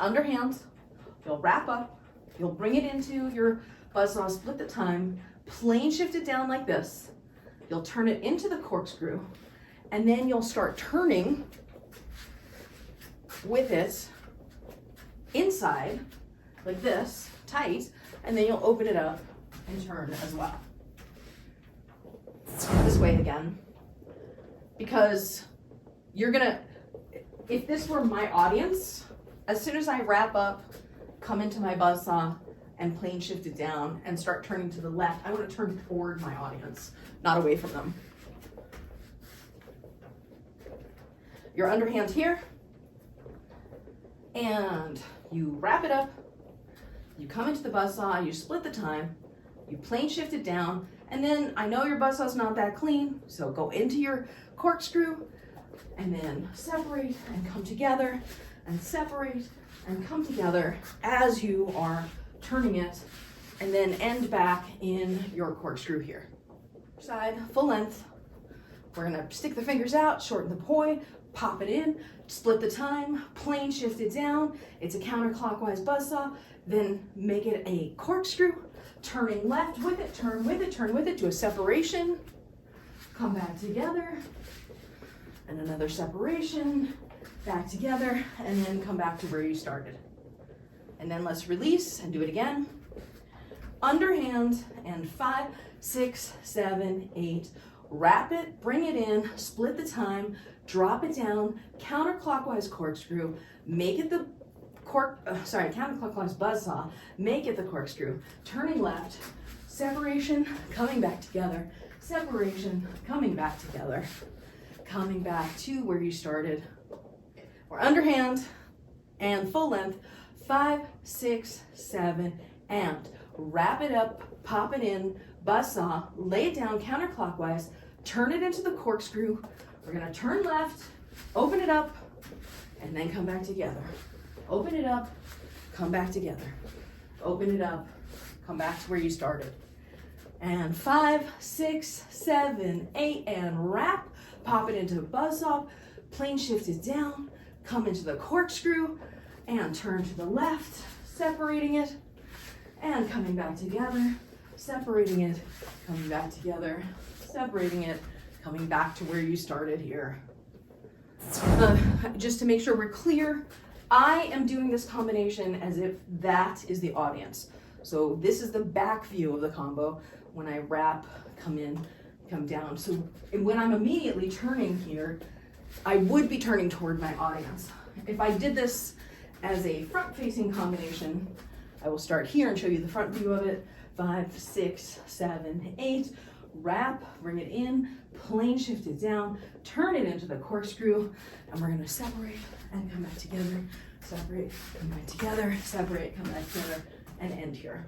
underhand, you'll wrap up, you'll bring it into your buzzsaw, split the time, plane shift it down like this. You'll turn it into the corkscrew, and then you'll start turning with it inside like this, tight, and then you'll open it up and turn as well. This way again, because you're gonna, if this were my audience, as soon as I wrap up, come into my buzzsaw and plane shift it down and start turning to the left, I want to turn toward my audience, not away from them. Your underhand here, and you wrap it up, you come into the buzzsaw, you split the time, you plane shift it down, and then I know your buzzsaw's not that clean, so go into your corkscrew, and then separate and come together, and separate and come together as you are turning it, and then end back in your corkscrew here. Side, full length. We're gonna stick the fingers out, shorten the poi, pop it in, split the time, plane shift it down. It's a counterclockwise buzzsaw. Then make it a corkscrew, turning left with it, turn with it, turn with it, do a separation, come back together, and another separation, back together, and then come back to where you started. And then let's release and do it again. Underhand, and 5, 6, 7, 8. Wrap it, bring it in, split the time, drop it down, counterclockwise corkscrew, make it the counterclockwise buzzsaw, make it the corkscrew, turning left, separation, coming back together, separation, coming back together, coming back to where you started. Or underhand and full length, 5, 6, 7, and wrap it up, pop it in, buzzsaw, lay it down counterclockwise, turn it into the corkscrew. We're gonna turn left, open it up, and then come back together. Open it up, come back together. Open it up, come back to where you started. And 5, 6, 7, 8, and wrap, pop it into the buzzsaw, plane shift it down, come into the corkscrew, and turn to the left, separating it, and coming back together, separating it, coming back together, separating it, coming back to where you started here. Just to make sure we're clear, I am doing this combination as if that is the audience. So this is the back view of the combo. When I wrap, come in, come down. So when I'm immediately turning here, I would be turning toward my audience. If I did this as a front-facing combination, I will start here and show you the front view of it. 5, 6, 7, 8. Wrap, bring it in, plane shift it down, turn it into the corkscrew, and we're gonna separate and come back together, separate, come back together, separate, come back together, and end here.